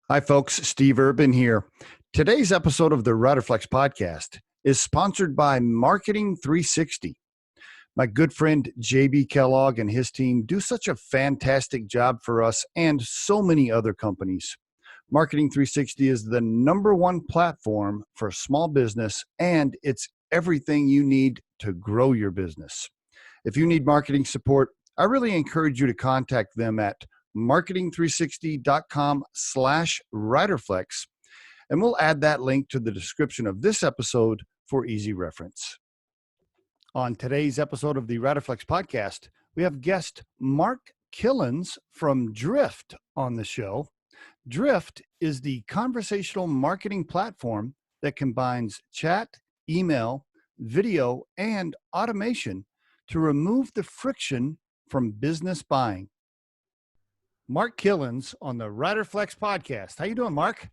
Hi, folks. Steve Urban here. Today's episode of the Riderflex podcast is sponsored by Marketing 360. My good friend JB Kellogg and his team do such a fantastic job for us and so many other companies. Marketing 360 is the number one platform for small business, and it's everything you need to grow your business. If you need marketing support, I really encourage you to contact them at marketing360.com/Riderflex, and we'll add that link to the description of this episode for easy reference. On today's episode of the Riderflex podcast, we have guest Mark Kilens from Drift on the show. Drift is the conversational marketing platform that combines chat, email, video, and automation to remove the friction from business buying. Mark Kilens on the Riderflex podcast. How you doing, Mark?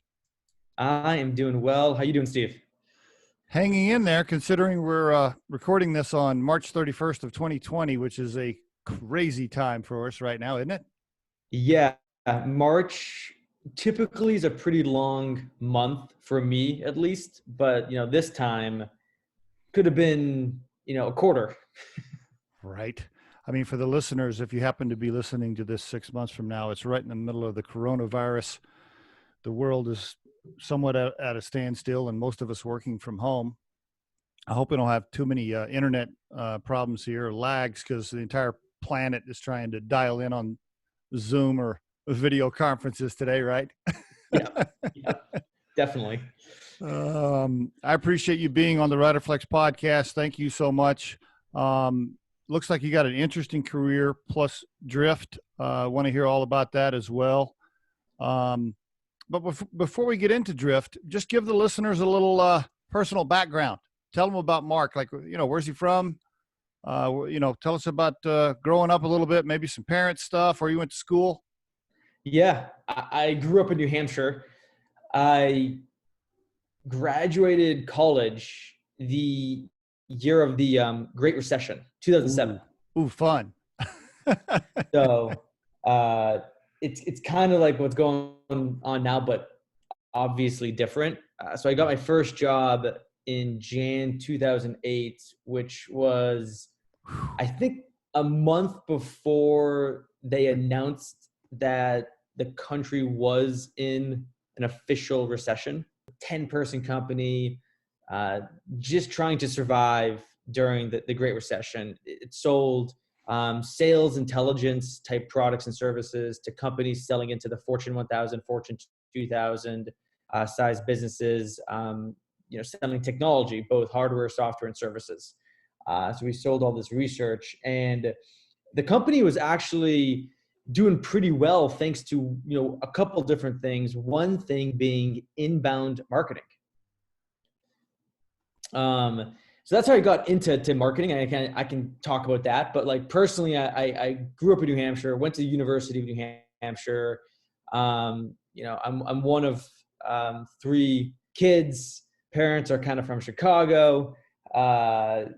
I am doing well. How you doing, Steve? Hanging in there, considering we're recording this on March 31st of 2020, which is a crazy time for us right now, isn't it? Yeah, March typically is a pretty long month for me, at least. But this time could have been, a quarter. Right. I mean, for the listeners, if you happen to be listening to this 6 months from now, it's right in the middle of the coronavirus. The world is somewhat at a standstill, and most of us working from home. I hope we don't have too many internet problems here, or lags, because the entire planet is trying to dial in on Zoom or video conferences today, right? Yeah, definitely. I appreciate you being on the Riderflex podcast. Thank you so much. Looks like you got an interesting career plus Drift. I want to hear all about that as well. But before we get into Drift, just give the listeners a little personal background. Tell them about Mark. Like, where's he from? Tell us about growing up a little bit, maybe some parent stuff, where you went to school. Yeah, I grew up in New Hampshire. I graduated college the year of the Great Recession, 2007. Ooh, fun. So it's kind of like what's going on now, but obviously different. So I got my first job in Jan 2008, which was, I think, a month before they announced that the country was in an official recession. 10-person company, just trying to survive during the Great Recession. It sold sales intelligence type products and services to companies selling into the Fortune 1000, Fortune 2000 size businesses, selling technology, both hardware, software, and services. So we sold all this research, and the company was actually doing pretty well thanks to a couple different things. One thing being inbound marketing. So that's how I got into marketing. I can talk about that, but like personally, I grew up in New Hampshire, went to the University of New Hampshire. I'm one of 3 kids. Parents are kind of from Chicago. So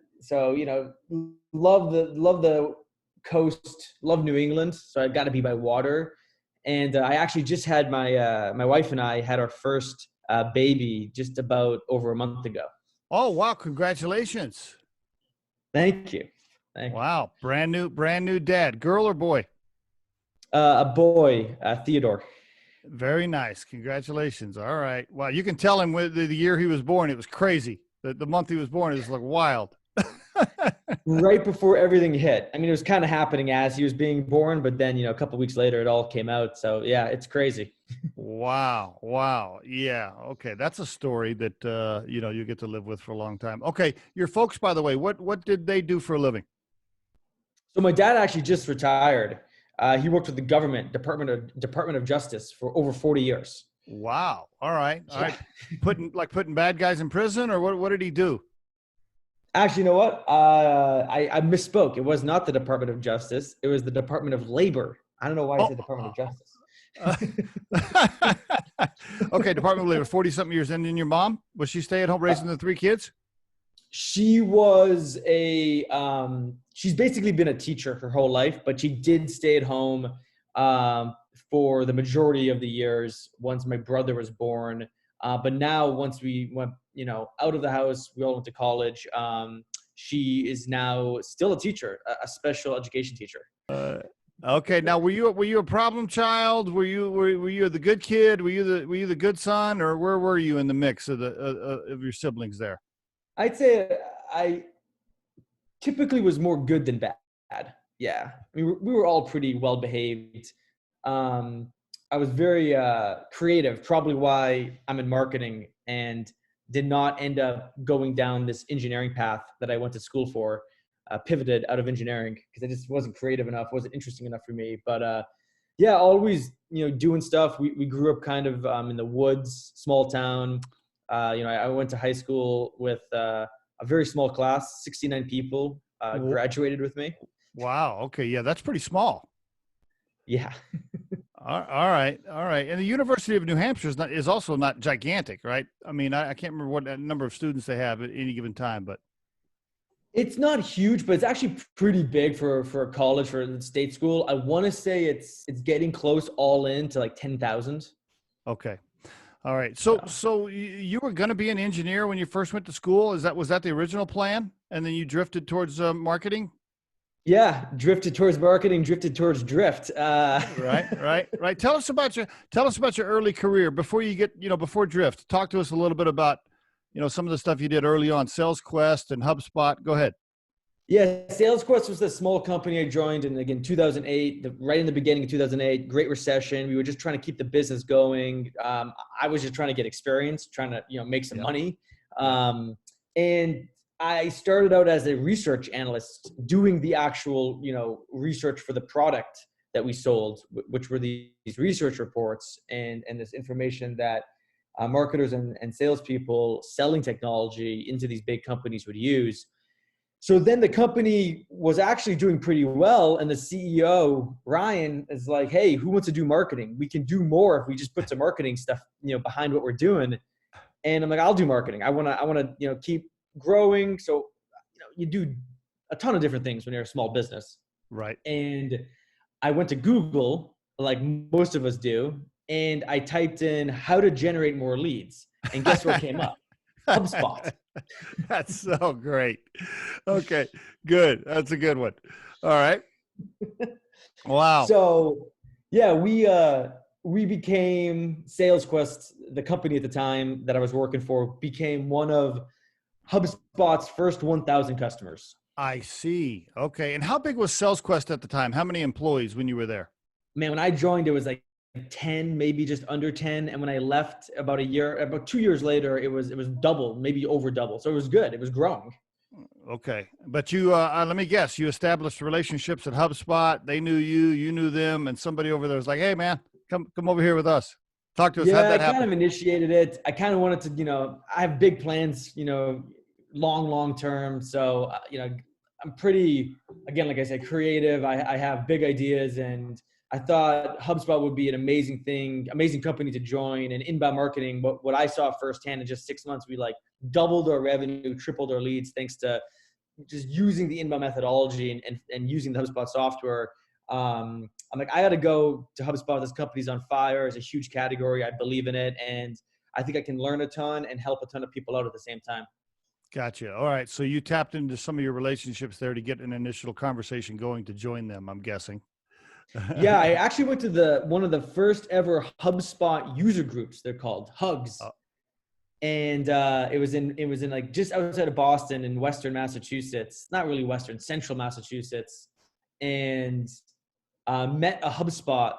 love the coast, love New England. So I got to be by water. And I actually just had my wife and I had our first baby just about over a month ago. Oh, wow. Congratulations. Thank you. Wow. Brand new dad. Girl or boy? A boy, Theodore. Very nice. Congratulations. All right. Wow. You can tell him with the year he was born, it was crazy. The month he was born, it was like wild. Right before everything hit. I mean, it was kind of happening as he was being born, but then, a couple of weeks later, it all came out. So yeah, it's crazy. Wow. Yeah. Okay. That's a story that, you get to live with for a long time. Okay. Your folks, by the way, what did they do for a living? So my dad actually just retired. He worked with the government, Department of Justice for over 40 years. Wow. All right. Putting bad guys in prison, or what did he do? Actually, you know what? I misspoke. It was not the Department of Justice. It was the Department of Labor. I don't know why I said Department of Justice. Okay, Department of Labor, 40-something years. And then your mom, was she stay at home raising the 3 kids? She was she's basically been a teacher her whole life, but she did stay at home for the majority of the years once my brother was born. But now once we went, out of the house, we all went to college. She is now still a teacher, a special education teacher. Okay. Now, were you a problem child? Were you the good kid? Were you the good son, or where were you in the mix of of your siblings there? I'd say I typically was more good than bad. Yeah. I mean, we were all pretty well behaved. I was very creative, probably why I'm in marketing, and did not end up going down this engineering path that I went to school for. Pivoted out of engineering because it just wasn't creative enough, wasn't interesting enough for me. But yeah, always doing stuff. We grew up kind of in the woods, small town. I went to high school with a very small class, 69 people graduated with me. Wow. Okay. Yeah, that's pretty small. Yeah. All right. And the University of New Hampshire is also not gigantic, right? I mean, I can't remember what number of students they have at any given time, but it's not huge, but it's actually pretty big for a college, for a state school. I want to say it's getting close all in to like 10,000. okay. All right. So you were going to be an engineer when you first went to school. Was that the original plan? And then you drifted towards marketing? Yeah, drifted towards marketing, drifted towards drift. Right. Tell us about your early career before you get, before drift. Talk to us a little bit about, some of the stuff you did early on, Sales Quest and HubSpot. Go ahead. Yeah, Sales Quest was the small company I joined in, again, 2008, right in the beginning of 2008, Great Recession. We were just trying to keep the business going. I was just trying to get experience, trying to, make some money. And I started out as a research analyst doing the actual, research for the product that we sold, which were these research reports and this information that marketers and salespeople selling technology into these big companies would use. So then the company was actually doing pretty well. And the CEO, Ryan, is like, hey, who wants to do marketing? We can do more if we just put some marketing stuff, behind what we're doing. And I'm like, I'll do marketing. I want to, keep growing. So, you do a ton of different things when you're a small business. Right. And I went to Google, like most of us do, and I typed in how to generate more leads. And guess what came up? HubSpot. That's so great. Okay, good. That's a good one. All right. Wow. So yeah, we became Sales Quest, the company at the time that I was working for, became one of HubSpot's first 1,000 customers. I see. Okay. And how big was Sales Quest at the time? How many employees when you were there? Man, when I joined, it was like 10, maybe just under 10. And when I left about 2 years later, it was double, maybe over double. So it was good. It was growing. Okay. But you, let me guess, you established relationships at HubSpot. They knew you, you knew them. And somebody over there was like, hey man, come over here with us. Talk to us. Yeah, I kind of initiated it. I kind of wanted to, I have big plans, long term. So, I'm pretty, again, like I said, creative. I have big ideas, and I thought HubSpot would be an amazing company to join. And inbound marketing, what I saw firsthand in just 6 months, we like doubled our revenue, tripled our leads, thanks to just using the inbound methodology and using the HubSpot software. I'm like, I got to go to HubSpot. This company's on fire. It's a huge category. I believe in it. And I think I can learn a ton and help a ton of people out at the same time. Gotcha. All right. So you tapped into some of your relationships there to get an initial conversation going to join them, I'm guessing. Yeah, I actually went to one of the first ever HubSpot user groups. They're called Hugs. Oh. And it was in like just outside of Boston in Western Massachusetts, not really Western, Central Massachusetts. And met a HubSpot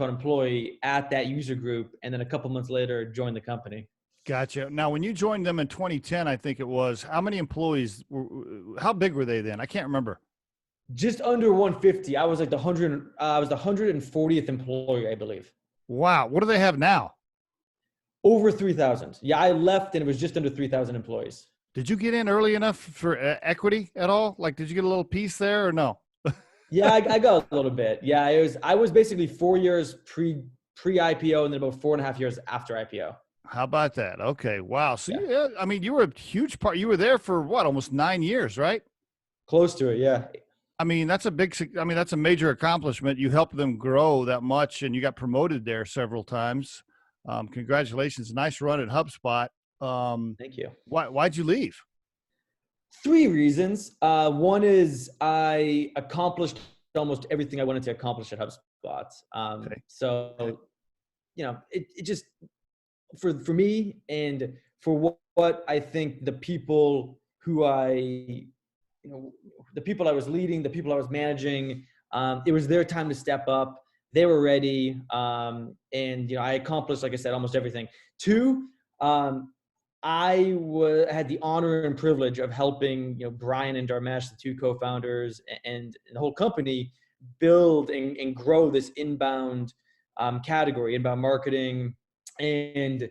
employee at that user group. And then a couple months later, joined the company. Gotcha. Now, when you joined them in 2010, I think it was, how many employees, how big were they then? I can't remember. Just under 150. I was like the 140th employee, I believe. Wow. What do they have now? Over 3,000. Yeah, I left and it was just under 3,000 employees. Did you get in early enough for equity at all? Like, did you get a little piece there or no? Yeah, I got a little bit. Yeah, I was basically 4 years pre-IPO and then about 4.5 years after IPO. How about that? Okay. Wow. So yeah, I mean, you were a huge part. You were there for what, almost 9 years, right? Close to it. Yeah. I mean, that's that's a major accomplishment. You helped them grow that much and you got promoted there several times. Congratulations. Nice run at HubSpot. Thank you. Why'd you leave? Three reasons. One is I accomplished almost everything I wanted to accomplish at HubSpot. Okay. So, it just, for me and for what I think the people who the people I was leading, the people I was managing, it was their time to step up. They were ready. And I accomplished, like I said, almost everything. Two, had the honor and privilege of helping, Brian and Dharmesh, the two co-founders, and the whole company build and grow this inbound category, inbound marketing. And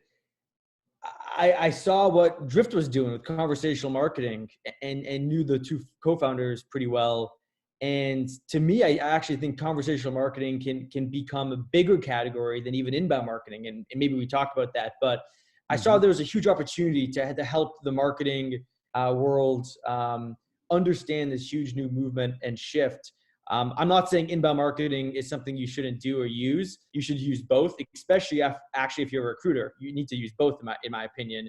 I saw what Drift was doing with conversational marketing and knew the two co-founders pretty well. And to me, I actually think conversational marketing can become a bigger category than even inbound marketing. And maybe we talk about that, but I saw there was a huge opportunity to help the marketing world understand this huge new movement and shift. I'm not saying inbound marketing is something you shouldn't do or use. You should use both, especially if you're a recruiter. You need to use both, in my opinion.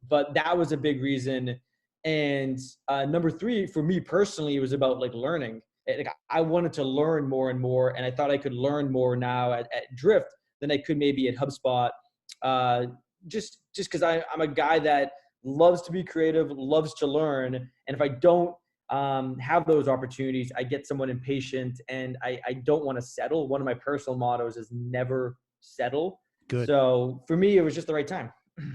But that was a big reason. And number three, for me personally, it was about learning. I wanted to learn more and more, and I thought I could learn more now at Drift than I could maybe at HubSpot. Just because I'm a guy that loves to be creative, loves to learn, and if I don't have those opportunities, I get somewhat impatient, and I don't want to settle. One of my personal mottos is never settle. Good. So for me, it was just the right time.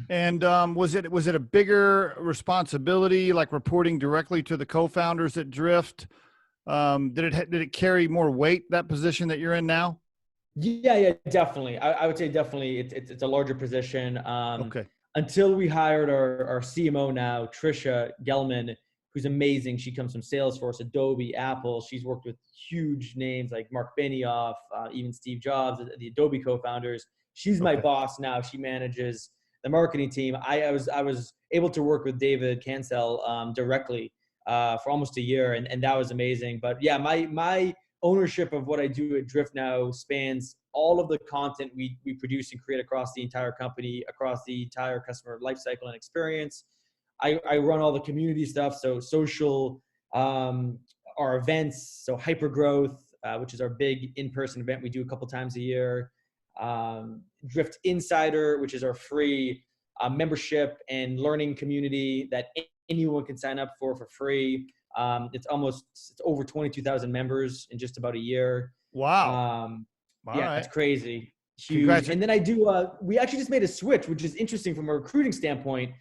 And was it a bigger responsibility, like reporting directly to the co-founders at Drift? Did it carry more weight, that position that you're in now? Yeah, definitely. I would say definitely it's a larger position. Okay. Until we hired our CMO now, Trisha Gelman, who's amazing. She comes from Salesforce, Adobe, Apple. She's worked with huge names like Mark Benioff, even Steve Jobs, the Adobe co-founders. She's my boss now. She manages the marketing team. I was able to work with David Cancel directly for almost a year, and that was amazing. But yeah, my ownership of what I do at Drift now spans all of the content we produce and create across the entire company, across the entire customer lifecycle and experience. I run all the community stuff, so social, our events, so Hypergrowth, which is our big in-person event we do a couple times a year. Drift Insider, which is our free membership and learning community that anyone can sign up for free. It's over 22,000 members in just about a year. Wow. Yeah, it's crazy. Huge. And then we actually just made a switch, which is interesting from a recruiting standpoint.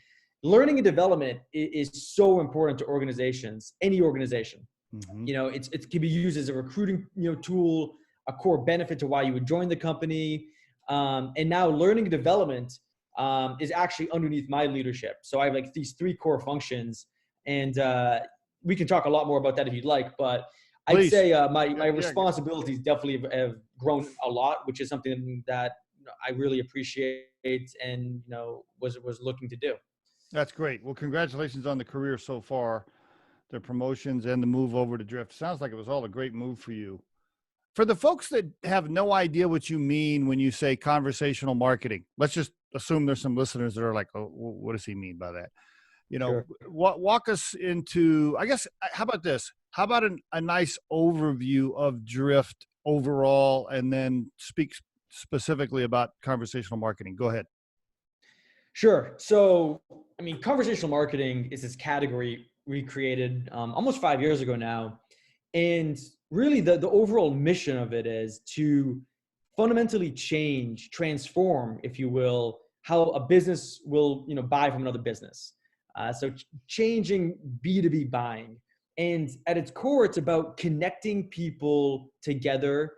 Learning and development is so important to organizations, any organization. It can be used as a recruiting tool, a core benefit to why you would join the company. And now learning and development is actually underneath my leadership. So I have these three core functions, and we can talk a lot more about that if you'd like, but I'd say my responsibilities definitely have grown a lot, which is something that I really appreciate and was looking to do. That's great. Well, congratulations on the career so far, the promotions and the move over to Drift. Sounds like it was all a great move for you. For the folks that have no idea what you mean when you say conversational marketing, let's just assume there's some listeners that are like, oh, what does he mean by that? Sure. Walk us into, I guess, how about this? How about a nice overview of Drift overall, and then speak specifically about conversational marketing? Go ahead. Sure. So, conversational marketing is this category we created almost 5 years ago now. And really the overall mission of it is to fundamentally transform, if you will, how a business will, buy from another business. So changing B2B buying. And at its core, it's about connecting people together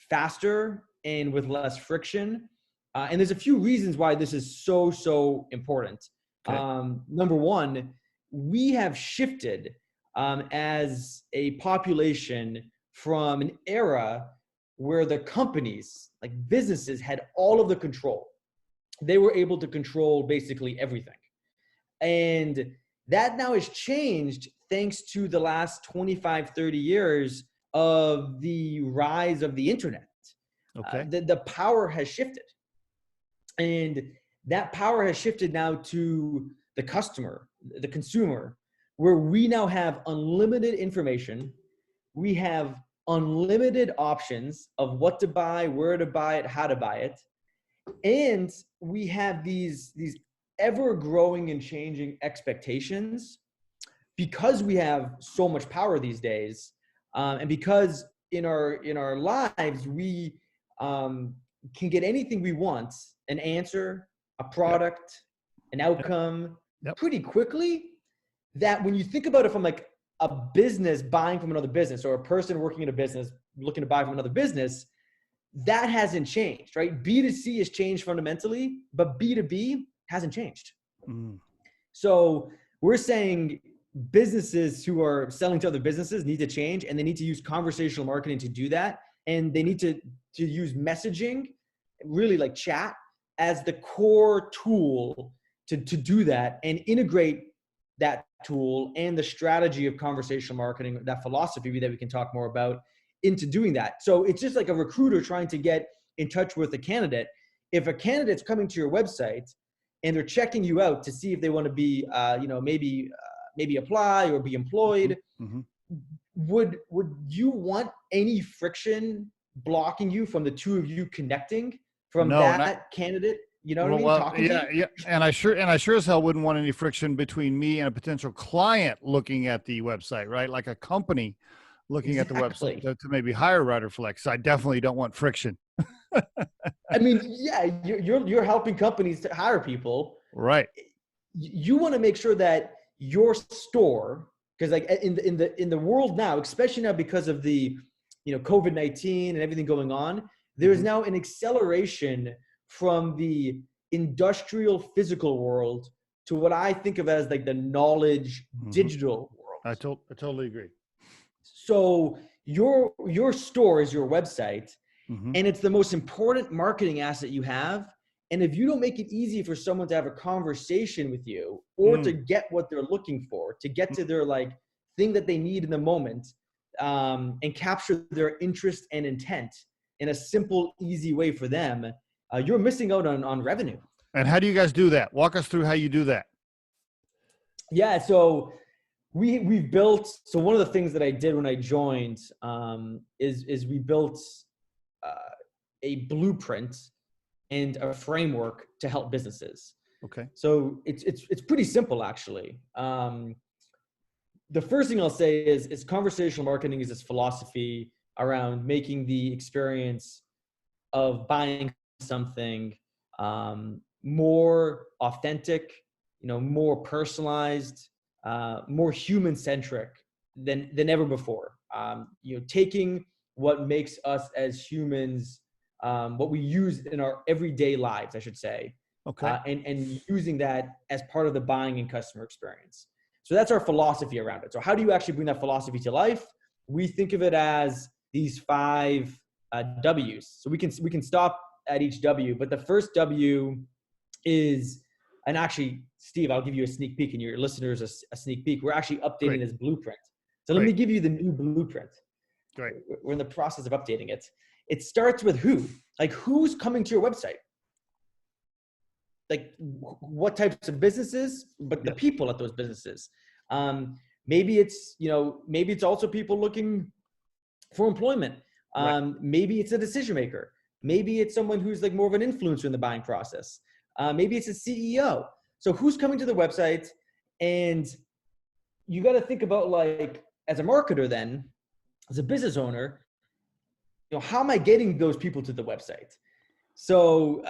faster and with less friction. And there's a few reasons why this is so important. Okay. Number one, we have shifted as a population from an era where the companies, like businesses, had all of the control. They were able to control basically everything. And That now has changed thanks to the last 25, 30 years of the rise of the internet. Okay. The power has shifted. And that power has shifted now to the customer, the consumer, where we now have unlimited information. We have unlimited options of what to buy, where to buy it, how to buy it. And we have these ever growing and changing expectations because we have so much power these days. And because in our lives, we can get anything we want, an answer, a product, an outcome pretty quickly, that when you think about it from like a business buying from another business, or a person working in a business looking to buy from another business, that hasn't changed, right? B2C has changed fundamentally, but B2B hasn't changed. So we're saying businesses who are selling to other businesses need to change, and they need to use conversational marketing to do that. And they need to use messaging, really like chat, as the core tool to do that, and integrate that tool and the strategy of conversational marketing, that philosophy that we can talk more about, into doing that. So it's just like a recruiter trying to get in touch with a candidate. If a candidate's coming to your website and they're checking you out to see if they want to be, maybe apply or be employed, would you want any friction blocking you from the two of you connecting from candidate? You know what I mean? Yeah. And I sure as hell wouldn't want any friction between me and a potential client looking at the website, right? Like a company looking at the website to maybe hire Riderflex. I definitely don't want friction. I mean, yeah, you're helping companies to hire people, right? You want to make sure that your store, because like in the world now, especially now because of the COVID-19 and everything going on, there's now an acceleration from the industrial physical world to what I think of as like the knowledge digital world. I totally agree. So your store is your website, and it's the most important marketing asset you have. And if you don't make it easy for someone to have a conversation with you, or to get what they're looking for, to get to their like thing that they need in the moment, and capture their interest and intent in a simple, easy way for them, you're missing out on revenue. And how do you guys do that? Walk us through how you do that. Yeah, so we've built. So one of the things that I did when I joined is we built a blueprint and a framework to help businesses. Okay. So it's pretty simple, actually. The first thing I'll say is conversational marketing is this philosophy around making the experience of buying something more authentic, more personalized, more human-centric than ever before. Taking what makes us as humans, what we use in our everyday lives, I should say, and using that as part of the buying and customer experience. So that's our philosophy around it. So how do you actually bring that philosophy to life? We think of it as these 5 W's. So we can stop at each W, but the first W is, and actually, Steve, I'll give you a sneak peek, and your listeners a sneak peek. We're actually updating this blueprint. So let me give you the new blueprint. Great. We're in the process of updating it. It starts with who. Like, who's coming to your website? Like, what types of businesses, but the people at those businesses. Maybe it's also people looking for employment. Maybe it's a decision maker. Maybe it's someone who's like more of an influencer in the buying process. Maybe it's a CEO. So who's coming to the website? And you got to think about, like, as a marketer, then as a business owner, how am I getting those people to the website? So,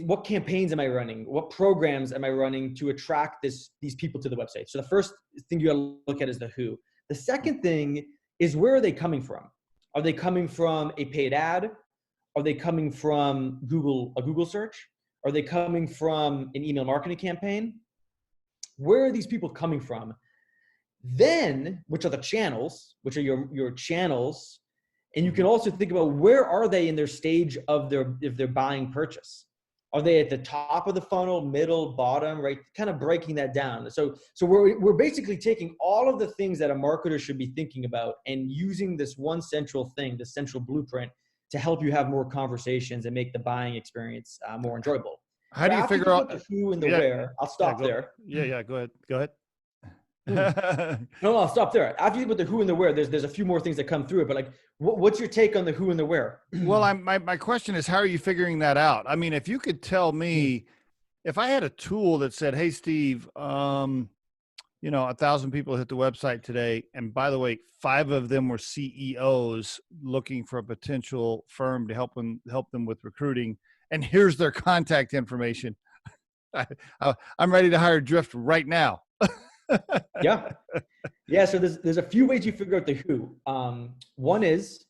what campaigns am I running? What programs am I running to attract these people to the website? So the first thing you got to look at is the who. The second thing is, where are they coming from? Are they coming from a paid ad? Are they coming from a Google search? Are they coming from an email marketing campaign? Where are these people coming from? Then, which are the channels? Which are your channels? And you can also think about, where are they in their stage of their buying purchase? Are they at the top of the funnel, middle, bottom, right? Kind of breaking that down. So we're basically taking all of the things that a marketer should be thinking about and using this one central thing, the central blueprint, to help you have more conversations and make the buying experience more enjoyable. How So do you after figure you out? put the who and the Yeah, where, I'll yeah, stop there. go ahead. Go Hmm. ahead. No, I'll stop there. After you put the who and the where, there's a few more things that come through it. But like, what's your take on the who and the where? Well, my question is, how are you figuring that out? I mean, if you could tell me, if I had a tool that said, "Hey, Steve, 1,000 people hit the website today, and by the way, 5 of them were CEOs looking for a potential firm to help them with recruiting, and here's their contact information." I'm ready to hire Drift right now. Yeah. Yeah. So there's a few ways you figure out the who. One is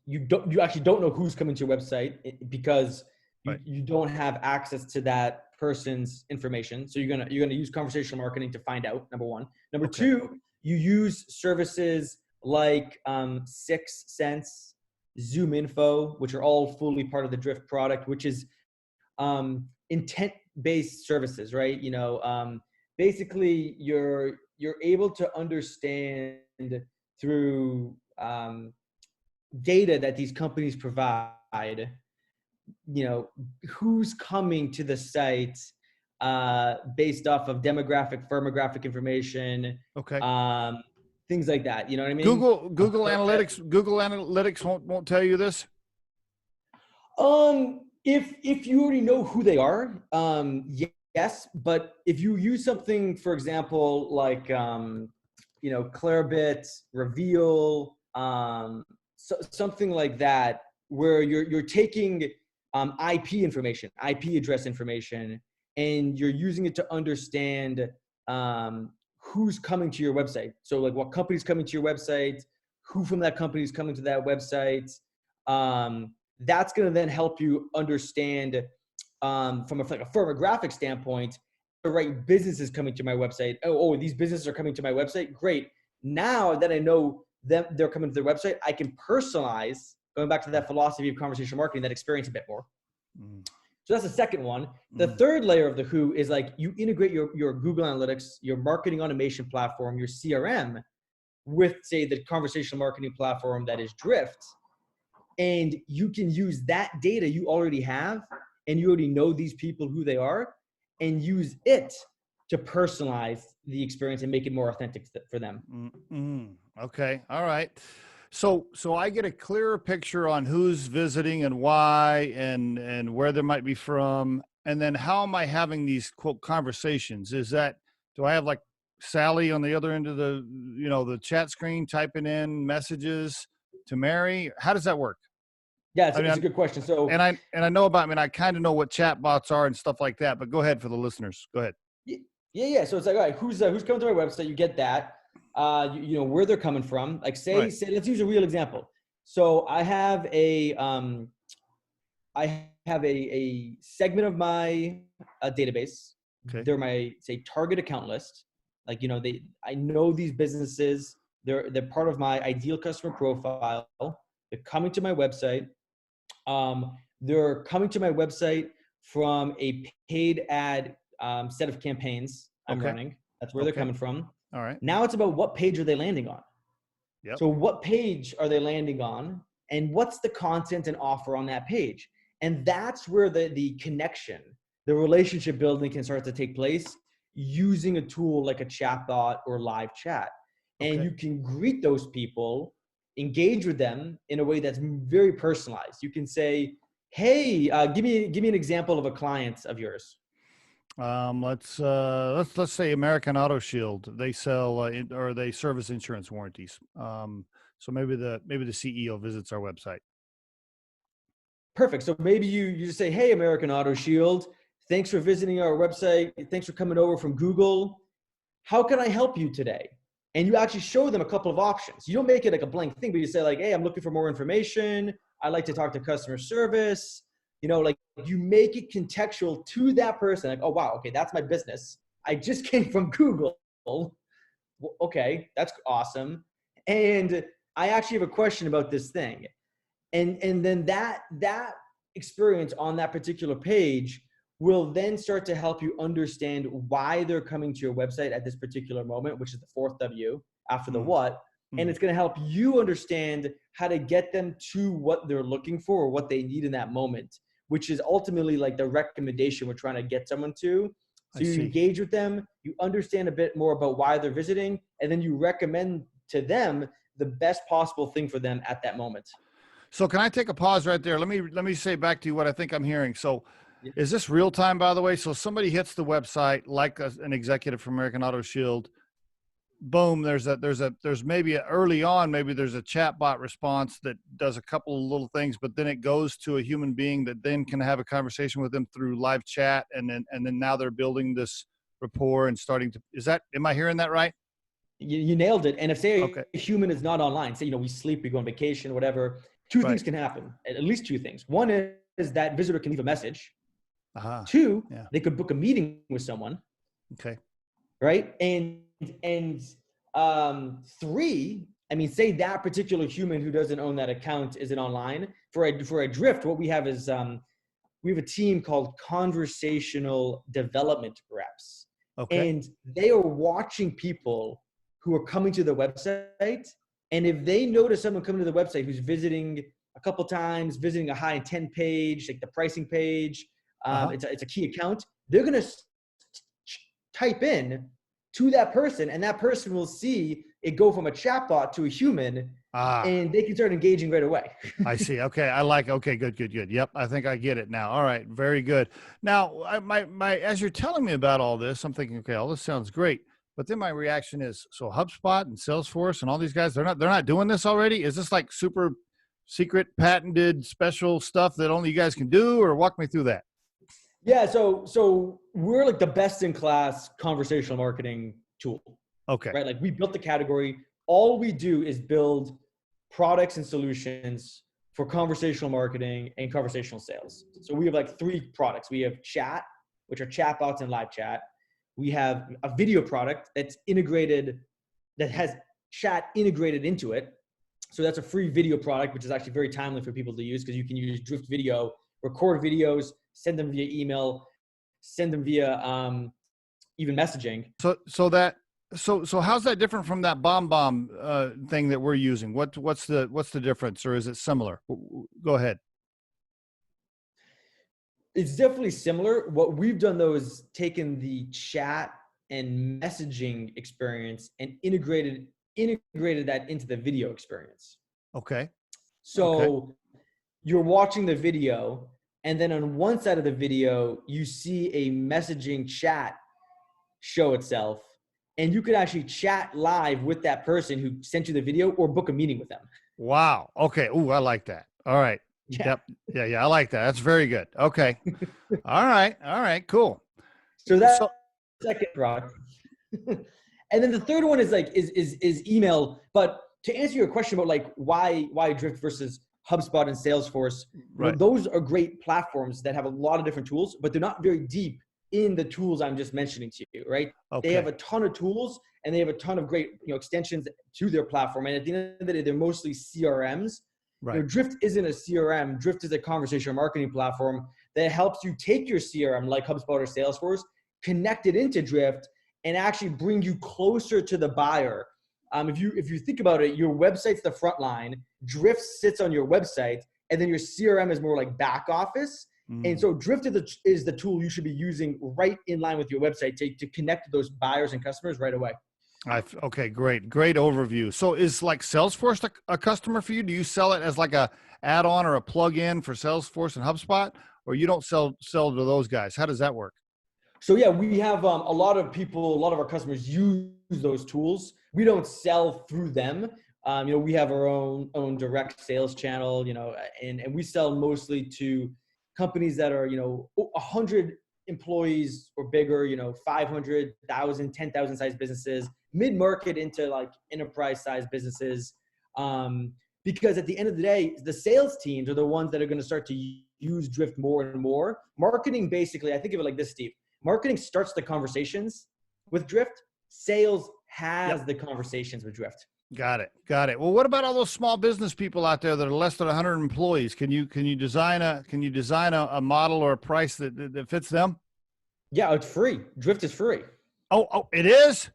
you actually don't know who's coming to your website because Right. you don't have access to that person's information. So you're gonna use conversational marketing to find out, number one. Number Okay. two, you use services like 6 Sense, Zoom Info, which are all fully part of the Drift product, which is intent-based services, right? Basically you're able to understand through data that these companies provide, who's coming to the site based off of demographic, firmographic information, Okay. things like that. You know what I mean? Google Analytics won't tell you this. If you already know who they are, yes. But if you use something, for example, like Clarabit, Reveal, something like that, where you're taking IP information, IP address information, and you're using it to understand who's coming to your website. So like what company's coming to your website, who from that company is coming to that website. That's going to then help you understand from a firmographic standpoint, the right businesses coming to my website. Oh, these businesses are coming to my website. Great. Now that I know them, they're coming to their website, I can personalize, going back to that philosophy of conversational marketing, that experience a bit more. So that's the second one. The third layer of the who is like you integrate your Google Analytics, your marketing automation platform, your CRM with, say, the conversational marketing platform that is Drift. And you can use that data you already have, and you already know these people, who they are, and use it to personalize the experience and make it more authentic for them. Okay. All right. So I get a clearer picture on who's visiting and why and where they might be from. And then how am I having these quote conversations? Do I have like Sally on the other end of the chat screen typing in messages to Mary? How does that work? Yeah, it's a good question. So, and I know I kind of know what chat bots are and stuff like that, but go ahead for the listeners. Go ahead. Yeah. So it's like, all right, who's coming to my website? You get that. You know where they're coming from. Like say, let's use a real example. So I have a segment of my database. Okay. They're my, say, target account list. Like, I know these businesses. They're part of my ideal customer profile. They're coming to my website. They're coming to my website from a paid ad set of campaigns I'm running. That's where they're coming from. All right. Now it's about what page are they landing on. Yep. So what page are they landing on, and what's the content and offer on that page? And that's where the connection, the relationship building can start to take place using a tool like a chatbot or live chat. And you can greet those people, engage with them in a way that's very personalized. You can say, hey, give me an example of a client of yours. Let's say American Auto Shield. They sell or they service insurance warranties. So maybe the CEO visits our website. Perfect. So maybe you just say, hey, American Auto Shield, thanks for visiting our website. Thanks for coming over from Google. How can I help you today? And you actually show them a couple of options. You don't make it like a blank thing, but you say like, hey, I'm looking for more information. I'd like to talk to customer service. Like you make it contextual to that person. Like, oh, wow, okay, that's my business. I just came from Google. Okay, that's awesome. And I actually have a question about this thing. And then that experience on that particular page will then start to help you understand why they're coming to your website at this particular moment, which is the fourth W after the what. And it's going to help you understand how to get them to what they're looking for or what they need in that moment, which is ultimately like the recommendation we're trying to get someone to. So you engage with them, you understand a bit more about why they're visiting, and then you recommend to them the best possible thing for them at that moment. So can I take a pause right there? Let me say back to you what I think I'm hearing. So is this real time, by the way? So somebody hits the website, like an executive from American Auto Shield, boom, there's maybe early on, maybe there's a chatbot response that does a couple of little things, but then it goes to a human being that then can have a conversation with them through live chat. And then now they're building this rapport and starting to, am I hearing that right? You nailed it. And if say a human is not online, say, we sleep, we go on vacation, whatever, two things can happen, at least two things. One is that visitor can leave a message. Two, they could book a meeting with someone. Okay. Right. And three, say that particular human who doesn't own that account isn't online. For a drift, what we have is we have a team called Conversational Development Reps. Okay. And they are watching people who are coming to the website. And if they notice someone coming to the website who's visiting a couple times, visiting a high intent page, like the pricing page, it's a key account, they're going to type in to that person, and that person will see it go from a chatbot to a human, and they can start engaging right away. I see. Okay. Okay, good. Yep. I think I get it now. All right. Very good. Now, as you're telling me about all this, I'm thinking, okay, all this sounds great. But then my reaction is, so HubSpot and Salesforce and all these guys, they're not doing this already? Is this like super secret, patented, special stuff that only you guys can do, or walk me through that? Yeah, so we're like the best in class conversational marketing tool. Okay. Right? Like we built the category. All we do is build products and solutions for conversational marketing and conversational sales. So we have like three products. We have chat, which are chatbots and live chat. We have a video product that's integrated, that has chat integrated into it. So that's a free video product, which is actually very timely for people to use because you can use Drift Video, record videos, send them via email, send them via even messaging. So how's that different from that bomb thing that we're using? What's the difference, or is it similar? Go ahead. It's definitely similar. What we've done though is taken the chat and messaging experience and integrated that into the video experience. Okay. So you're watching the video, and then on one side of the video, you see a messaging chat show itself, and you could actually chat live with that person who sent you the video or book a meeting with them. Wow. Okay. Ooh, I like that. All right. Yeah. Yep. Yeah. I like that. That's very good. Okay. All right. Cool. So that's the second product. And then the third one is email. But to answer your question about like why Drift versus HubSpot and Salesforce, right. Those are great platforms that have a lot of different tools, but they're not very deep in the tools I'm just mentioning to you, right? Okay. They have a ton of tools and they have a ton of great extensions to their platform. And at the end of the day, they're mostly CRMs. Right. Drift isn't a CRM. Drift is a conversational marketing platform that helps you take your CRM like HubSpot or Salesforce, connect it into Drift, and actually bring you closer to the buyer. If you think about it, your website's the front line, Drift sits on your website, and then your CRM is more like back office. And so Drift is the tool you should be using right in line with your website to connect to those buyers and customers right away. Okay, great overview. So is like Salesforce a customer for you? Do you sell it as like a add-on or a plug-in for Salesforce and HubSpot, or you don't sell to those guys? How does that work? So yeah, we have a lot of our customers use those tools. We don't sell through them. We have our own direct sales channel, and we sell mostly to companies that are, 100 employees or bigger, 500,000, 10,000 size businesses, mid-market into like enterprise size businesses. Because at the end of the day, the sales teams are the ones that are going to start to use Drift more and more. Marketing, basically, I think of it like this, Steve. Marketing starts the conversations with Drift. Sales has the conversations with Drift. Got it. Got it. Well, what about all those small business people out there that are less than 100 employees? Can you design a model or a price that fits them? Yeah, it's free. Drift is free. Oh, it is.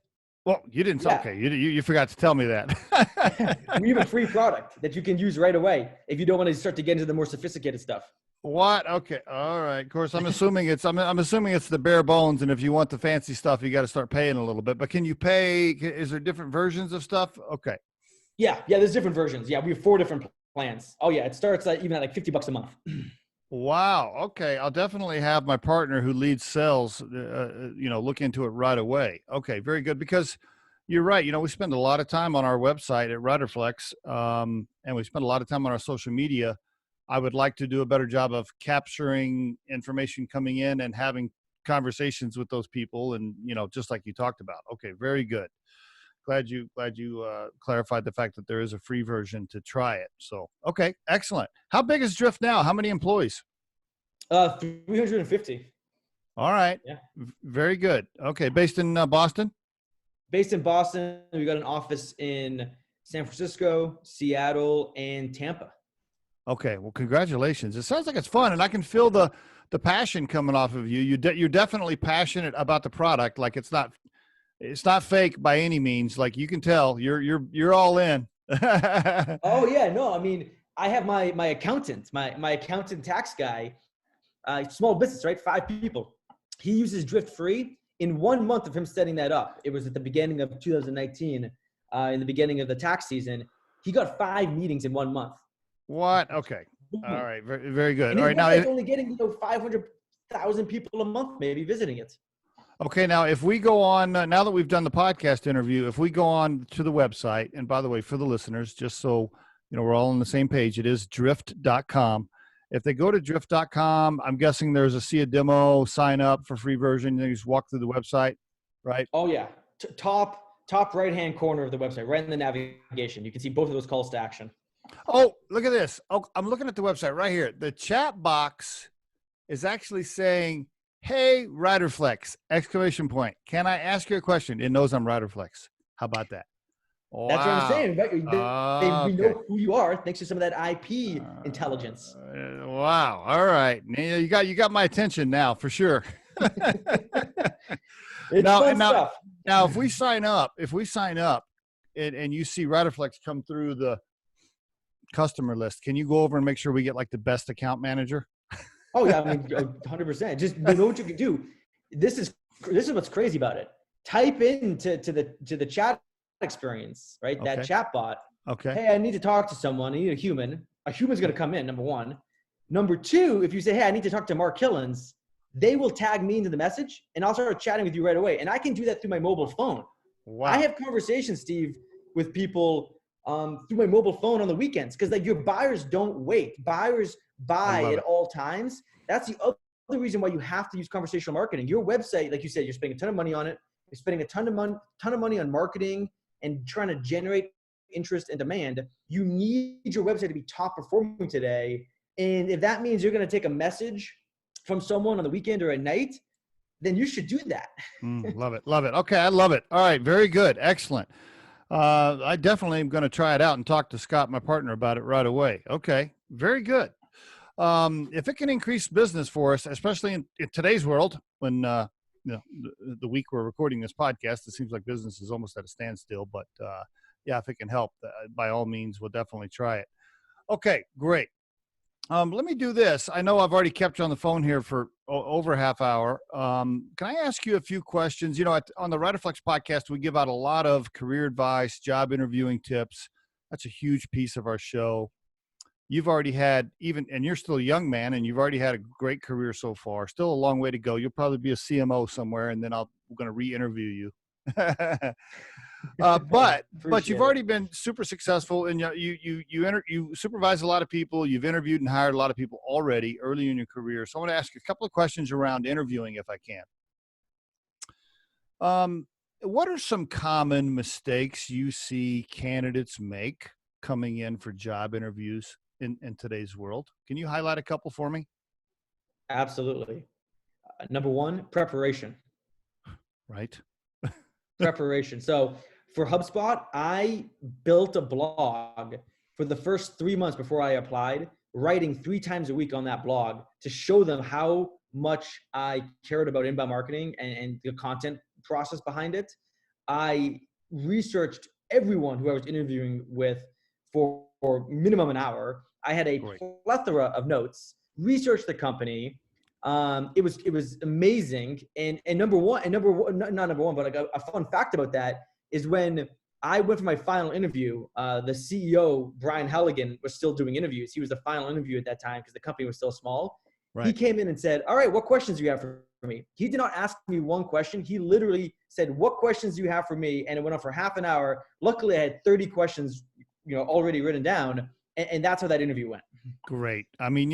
Well, you didn't. Yeah. Okay, you forgot to tell me that. We have a free product that you can use right away if you don't want to start to get into the more sophisticated stuff. What? Okay. All right. Of course, I'm assuming I'm assuming it's the bare bones, and if you want the fancy stuff, you got to start paying a little bit. But can you pay? Is there different versions of stuff? Okay. Yeah, there's different versions. Yeah, we have 4 different plans. Oh yeah, it starts even at like $50 a month. Wow. Okay. I'll definitely have my partner who leads sales, look into it right away. Okay. Very good. Because you're right. We spend a lot of time on our website at Riderflex, and we spend a lot of time on our social media. I would like to do a better job of capturing information coming in and having conversations with those people. And, just like you talked about. Okay. Very good. Glad you clarified the fact that there is a free version to try it. So, okay, excellent. How big is Drift now? How many employees? 350. All right. Yeah. Very good. Okay. Based in Boston? Based in Boston. We got an office in San Francisco, Seattle, and Tampa. Okay. Well, congratulations. It sounds like it's fun, and I can feel the passion coming off of you. You're definitely passionate about the product. Like it's not fake by any means. Like you can tell you're all in. Oh yeah. No, I mean, I have my accountant, my accountant tax guy, small business, right? 5 people. He uses Drift free. In 1 month of him setting that up, it was at the beginning of 2019, in the beginning of the tax season, he got 5 meetings in 1 month. What? Okay. All right. Very, very good. And All his right. Now, website's only getting 500,000 people a month maybe visiting it. okay. Now, if we go on, now that we've done the podcast interview, if we go on to the website, and by the way, for the listeners, just so we're all on the same page, it is drift.com. If they go to drift.com, I'm guessing there's see a demo, sign up for free version. You just walk through the website, right? Oh yeah. Top right-hand corner of the website, right in the navigation. You can see both of those calls to action. Oh, look at this. Oh, I'm looking at the website right here. The chat box is actually saying, "Hey, Riderflex, exclamation point. Can I ask you a question?" It knows I'm Riderflex. How about that? Wow. That's what I'm saying. Right? We Okay. know who you are thanks to some of that IP intelligence. Wow. All right. You got my attention now for sure. It's fun stuff. Now, if we sign up, and you see Riderflex come through the customer list, can you go over and make sure we get like the best account manager? Oh yeah, I mean, 100%. Just know what you can do. This is what's crazy about it. Type into the chat experience, right? Okay. That chat bot. Okay. Hey, I need to talk to someone. I need a human. A human's going to come in, number 1. Number 2, if you say, hey, I need to talk to Mark Kilens, they will tag me into the message and I'll start chatting with you right away. And I can do that through my mobile phone. Wow. I have conversations, Steve, with people through my mobile phone on the weekends because like your buyers don't wait. Buyers buy at all times. That's the other reason why you have to use conversational marketing. Your website, like you said, you're spending a ton of money on it. You're spending a ton of money on marketing and trying to generate interest and demand. You need your website to be top performing today. And if that means you're going to take a message from someone on the weekend or at night, then you should do that. Love it. Love it. Okay. I love it. All right. Very good. Excellent. I definitely am going to try it out and talk to Scott, my partner, about it right away. Okay. Very good. If it can increase business for us, especially in today's world, when, the week we're recording this podcast, it seems like business is almost at a standstill, but, yeah, if it can help, by all means, we'll definitely try it. Okay, great. Let me do this. I know I've already kept you on the phone here for over a half hour. Can I ask you a few questions? On the Riderflex podcast, we give out a lot of career advice, job interviewing tips. That's a huge piece of our show. You've already had and you're still a young man, and you've already had a great career so far. Still a long way to go. You'll probably be a CMO somewhere, and then we're going to re-interview you. But you've already been super successful, and you supervise a lot of people. You've interviewed and hired a lot of people already early in your career. So I want to ask you a couple of questions around interviewing, if I can. What are some common mistakes you see candidates make coming in for job interviews in today's world? Can you highlight a couple for me? Absolutely. Number 1, preparation. Right. Preparation. So For HubSpot, I built a blog for the first 3 months before I applied, writing 3 times a week on that blog to show them how much I cared about inbound marketing and the content process behind it. I researched everyone who I was interviewing with for minimum an hour. I had a Great. plethora of notes, researched the company. It was amazing. And number one, not number one, but like a fun fact about that is when I went for my final interview, the CEO, Brian Halligan, was still doing interviews. He was the final interview at that time because the company was still small. Right. He came in and said, all right, what questions do you have for me? He did not ask me one question. He literally said, what questions do you have for me? And it went on for half an hour. Luckily, I had 30 questions, already written down. And that's how that interview went. Great. I mean,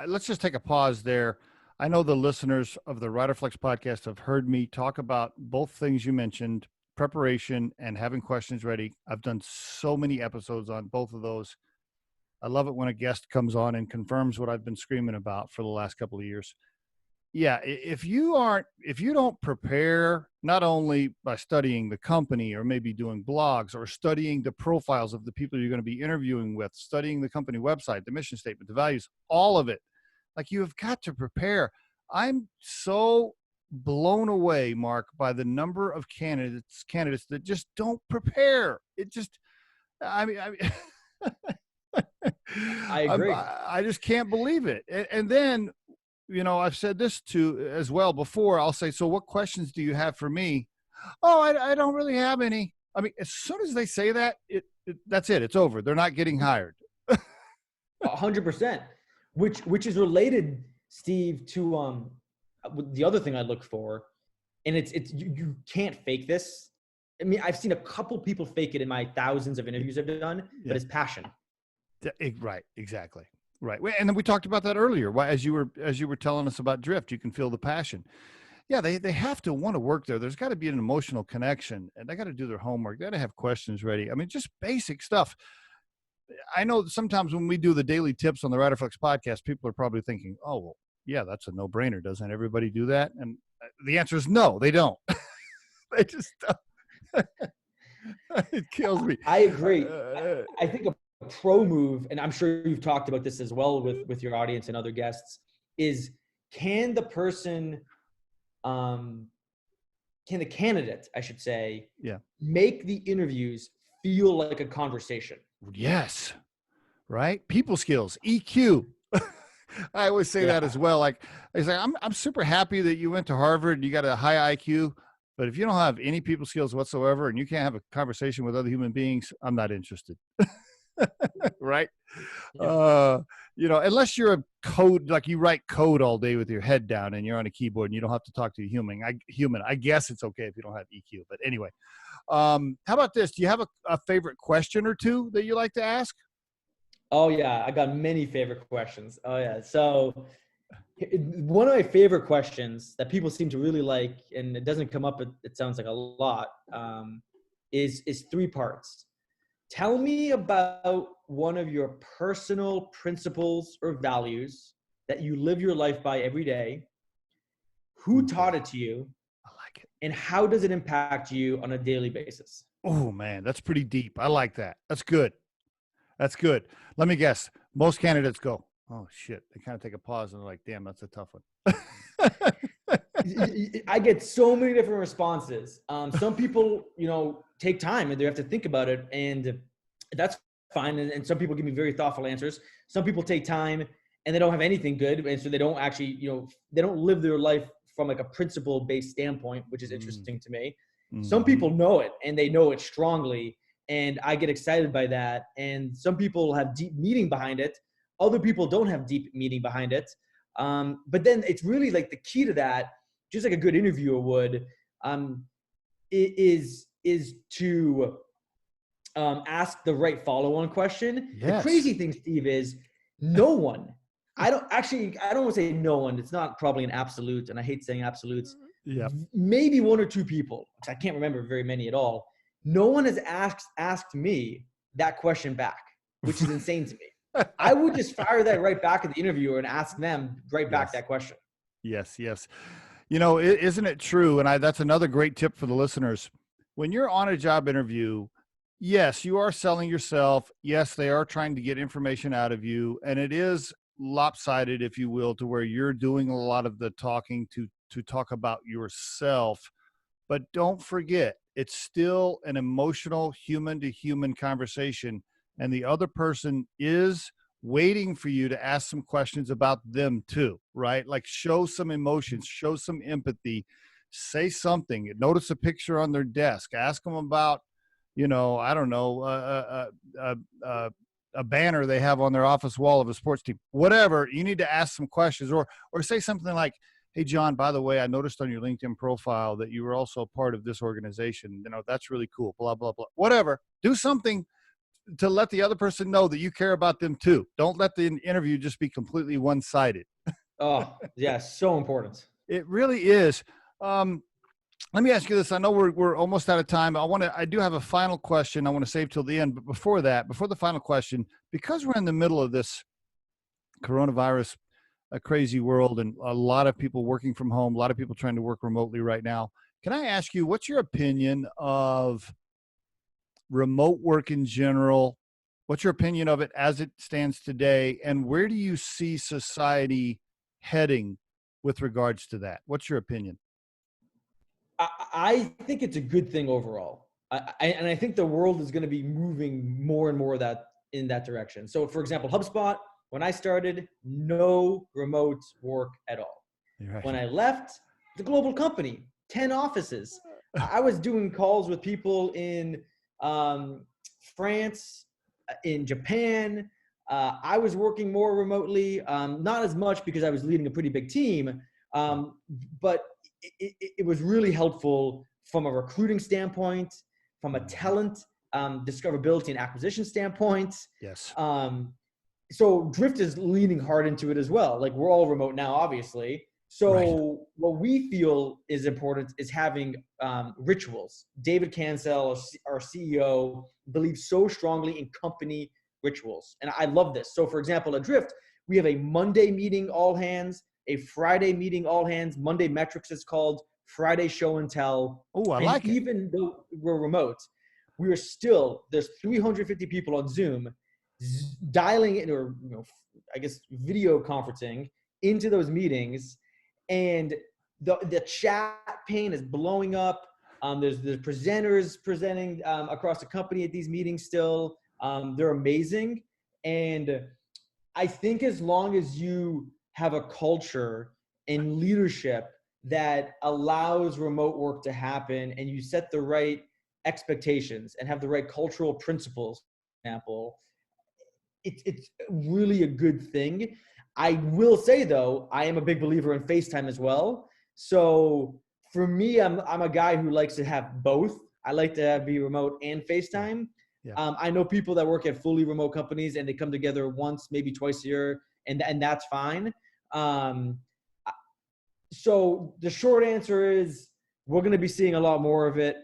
let's just take a pause there. I know the listeners of the Riderflex podcast have heard me talk about both things you mentioned, preparation and having questions ready. I've done so many episodes on both of those. I love it when a guest comes on and confirms what I've been screaming about for the last couple of years. Yeah, if you don't prepare, not only by studying the company or maybe doing blogs or studying the profiles of the people you're going to be interviewing with, studying the company website, the mission statement, the values, all of it, like you have got to prepare. I'm so blown away, Mark, by the number of candidates that just don't prepare. It just, I mean I agree. I just can't believe it. And then, I've said this too as well before. I'll say, so what questions do you have for me? Oh, I don't really have any. I mean, as soon as they say that, that's it. It's over. They're not getting hired. 100%, which is related, Steve, to the other thing I look for, and it's you can't fake this. I mean, I've seen a couple people fake it in my thousands of interviews I've done, but it's passion. Right. Exactly. Right. And then we talked about that earlier. Why, as you were telling us about Drift, you can feel the passion. Yeah. They have to want to work there. There's got to be an emotional connection, and they got to do their homework. They got to have questions ready. I mean, just basic stuff. I know sometimes when we do the daily tips on the Riderflex podcast, people are probably thinking, oh, well, yeah, that's a no-brainer. Doesn't everybody do that? And the answer is no, they don't. They just don't. It kills me. I agree. I think a pro move, and I'm sure you've talked about this as well with your audience and other guests, is can the candidate, I should say, make the interviews feel like a conversation? Yes. Right. People skills, EQ. I always say that as well. Like I say, I'm super happy that you went to Harvard and you got a high IQ, but if you don't have any people skills whatsoever and you can't have a conversation with other human beings, I'm not interested. Right. Unless you're a code, like you write code all day with your head down and you're on a keyboard and you don't have to talk to a human. I guess it's okay if you don't have EQ, but anyway, how about this? Do you have a favorite question or two that you like to ask? Oh yeah. I got many favorite questions. Oh yeah. So one of my favorite questions that people seem to really like, and it doesn't come up, it sounds like a lot, is 3 parts. Tell me about one of your personal principles or values that you live your life by every day. Who taught it to you? I like it. And how does it impact you on a daily basis? Oh man, that's pretty deep. I like that. That's good. That's good. Let me guess. Most candidates go, oh shit. They kind of take a pause and they're like, damn, that's a tough one. I get so many different responses. Some people, take time and they have to think about it, and that's fine. And some people give me very thoughtful answers. Some people take time and they don't have anything good. And so they don't actually, they don't live their life from like a principle-based standpoint, which is interesting to me. Mm-hmm. Some people know it and they know it strongly, and I get excited by that. And some people have deep meaning behind it. Other people don't have deep meaning behind it. But then it's really like the key to that, just like a good interviewer would, is to ask the right follow-on question. Yes. The crazy thing, Steve, is no one, I don't want to say no one. It's not probably an absolute, and I hate saying absolutes. Yeah. Maybe 1 or 2 people. I can't remember very many at all. No one has asked me that question back, which is insane to me. I would just fire that right back at the interviewer and ask them right back that question. Yes. Isn't it true? And that's another great tip for the listeners. when you're on a job interview, yes, you are selling yourself. Yes, they are trying to get information out of you. And it is lopsided, if you will, to where you're doing a lot of the talking to talk about yourself. But don't forget, it's still an emotional human to human conversation. And the other person is waiting for you to ask some questions about them too, right? Like show some emotions, show some empathy, say something, notice a picture on their desk, ask them about, I don't know, a banner they have on their office wall of a sports team, whatever. You need to ask some questions, or say something like, hey, John, by the way, I noticed on your LinkedIn profile that you were also part of this organization. That's really cool, blah, blah, blah, whatever. Do something to let the other person know that you care about them too. Don't let the interview just be completely one-sided. Oh, yeah, so important. It really is. Let me ask you this. I know we're almost out of time. I do have a final question I want to save till the end. But before the final question, because we're in the middle of this coronavirus, a crazy world, and a lot of people working from home, a lot of people trying to work remotely right now, can I ask you, what's your opinion of remote work in general? What's your opinion of it as it stands today? And where do you see society heading with regards to that? What's your opinion? I think it's a good thing overall. And I think the world is going to be moving more and more in that direction. So for example, HubSpot, when I started, no remote work at all. Right. When I left, the global company, 10 offices. I was doing calls with people in France, in Japan. I was working more remotely, not as much because I was leading a pretty big team, but it was really helpful from a recruiting standpoint, from a talent discoverability and acquisition standpoint. Yes. So Drift is leaning hard into it as well. Like we're all remote now, obviously. So Right. what we feel is important is having rituals. David Cancel, our CEO, believes so strongly in company rituals. And I love this. So for example, at Drift, we have a Monday meeting, all hands, a Friday meeting, all hands. Monday metrics is called, Friday show and tell. Oh, I And like it. even though we're remote, we are still, there's 350 people on Zoom dialing in, or I guess video conferencing into those meetings, and the chat pane is blowing up. There's the presenters presenting across the company at these meetings still. They're amazing. And I think as long as you have a culture and leadership that allows remote work to happen, and you set the right expectations and have the right cultural principles, for example, it's really a good thing. I will say though, I am a big believer in FaceTime as well. So for me, I'm a guy who likes to have both. I like to be remote and FaceTime. Yeah. I know people that work at fully remote companies and they come together once, maybe twice a year, and that's fine. So the short answer is we're going to be seeing a lot more of it.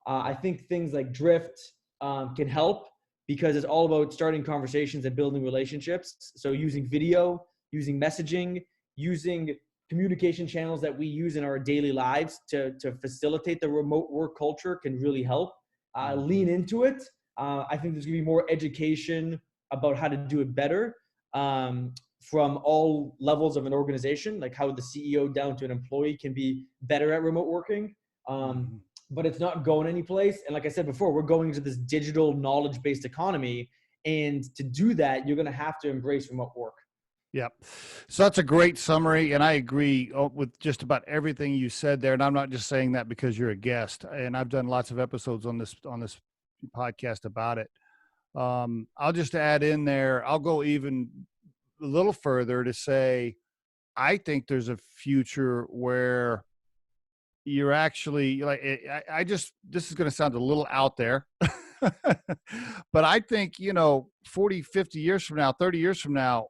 I think things like Drift can help, because it's all about starting conversations and building relationships. So using video, using messaging, using communication channels that we use in our daily lives to facilitate the remote work culture can really help. Lean into it. I think there's going to be more education about how to do it better from all levels of an organization, like how the CEO down to an employee can be better at remote working. But it's not going anyplace. And like I said before, we're going into this digital knowledge-based economy. And to do that, you're going to have to embrace remote work. Yep. So that's a great summary. And I agree with just about everything you said there. And I'm not just saying that because you're a guest. And I've done lots of episodes on this podcast about it. I'll just add in there, I'll go even a little further to say, I think there's a future where you're actually like, this is going to sound a little out there, but I think, 40, 50 years from now, 30 years from now,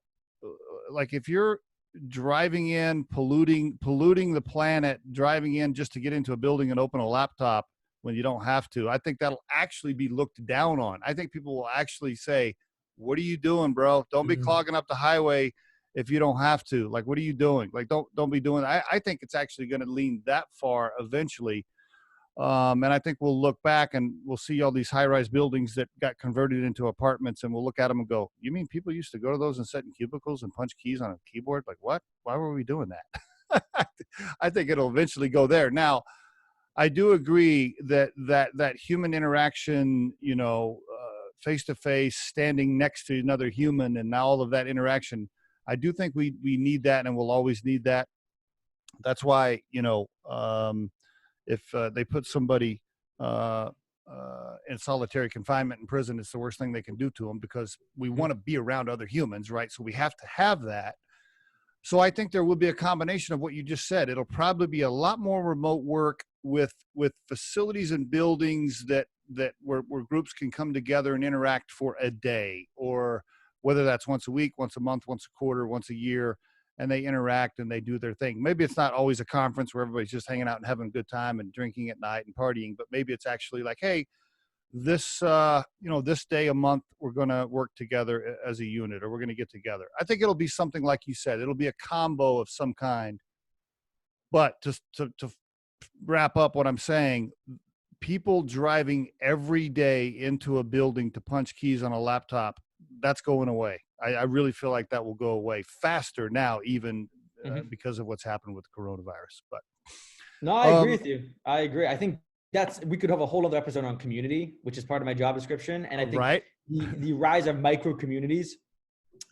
like if you're driving in, polluting the planet, driving in just to get into a building and open a laptop when you don't have to, I think that'll actually be looked down on. I think people will actually say, what are you doing, bro? Don't be clogging up the highway if you don't have to. Like, what are you doing? Like, don't be doing that. I think it's actually going to lean that far eventually. And I think we'll look back and we'll see all these high-rise buildings that got converted into apartments, and we'll look at them and go, you mean people used to go to those and sit in cubicles and punch keys on a keyboard? Like, what? Why were we doing that? I think it'll eventually go there. Now, I do agree that human interaction, face-to-face, standing next to another human, and now all of that interaction, I do think we need that, and we'll always need that. That's why, if they put somebody in solitary confinement in prison, it's the worst thing they can do to them, because we want to be around other humans, right? So we have to have that. So I think there will be a combination of what you just said. It'll probably be a lot more remote work with facilities and buildings that where groups can come together and interact for a day, or whether that's once a week, once a month, once a quarter, once a year, and they interact and they do their thing. Maybe it's not always a conference where everybody's just hanging out and having a good time and drinking at night and partying, but maybe it's actually like, hey, this day a month, we're going to work together as a unit, or we're going to get together. I think it'll be something like you said. It'll be a combo of some kind. But to wrap up what I'm saying, people driving every day into a building to punch keys on a laptop, that's going away. I really feel like that will go away faster now, even because of what's happened with coronavirus. But no, I agree with you. I agree. I think we could have a whole other episode on community, which is part of my job description. And I think the rise of micro communities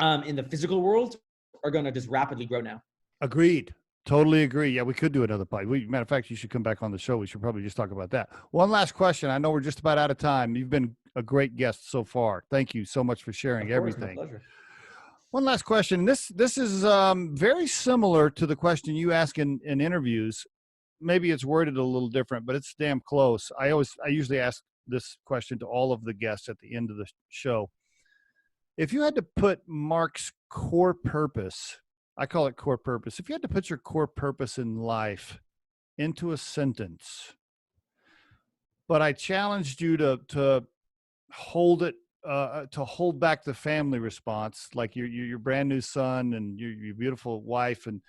in the physical world are going to just rapidly grow now. Agreed. Totally agree. Yeah, we could do another pod. Matter of fact, you should come back on the show. We should probably just talk about that. One last question. I know we're just about out of time. You've been a great guest so far. Thank you so much for sharing everything. My pleasure. One last question. This is very similar to the question you ask in interviews. Maybe it's worded a little different, but it's damn close. I usually ask this question to all of the guests at the end of the show. If you had to put Mark's core purpose, I call it core purpose. If you had to put your core purpose in life into a sentence, but I challenged you to hold it, to hold back the family response, like your brand new son and your beautiful wife, and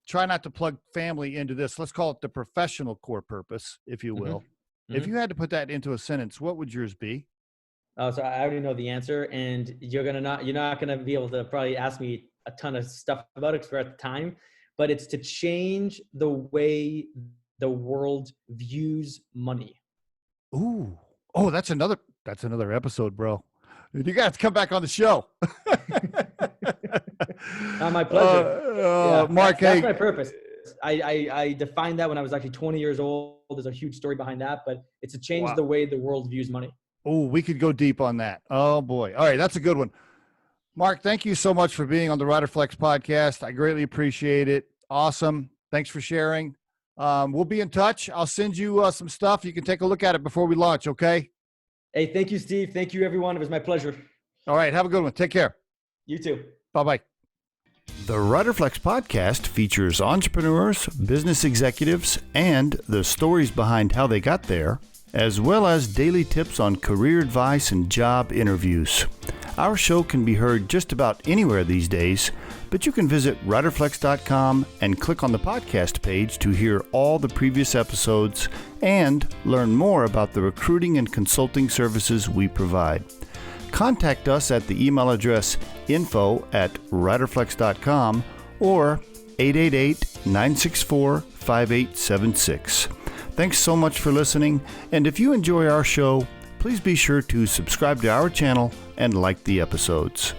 try not to plug family into this. Let's call it the professional core purpose, if you will. Mm-hmm. If you had to put that into a sentence, what would yours be? Oh, so I already know the answer, and you're not gonna be able to probably ask me a ton of stuff about it because we're at the time, but it's to change the way the world views money. Ooh. Oh, that's another episode, bro. You got to come back on the show. My pleasure. Mark, that's my purpose. I defined that when I was actually 20 years old. There's a huge story behind that, but it's to change the way the world views money. Oh, we could go deep on that. Oh boy. All right. That's a good one. Mark, thank you so much for being on the Riderflex podcast. I greatly appreciate it. Awesome. Thanks for sharing. We'll be in touch. I'll send you some stuff. You can take a look at it before we launch. Okay. Hey, thank you, Steve. Thank you, everyone. It was my pleasure. All right. Have a good one. Take care. You too. Bye-bye. The Riderflex podcast features entrepreneurs, business executives, and the stories behind how they got there, as well as daily tips on career advice and job interviews. Our show can be heard just about anywhere these days, but you can visit riderflex.com and click on the podcast page to hear all the previous episodes and learn more about the recruiting and consulting services we provide. Contact us at the email address info@riderflex.com or 888-964-5876. Thanks so much for listening, and if you enjoy our show, please be sure to subscribe to our channel and like the episodes.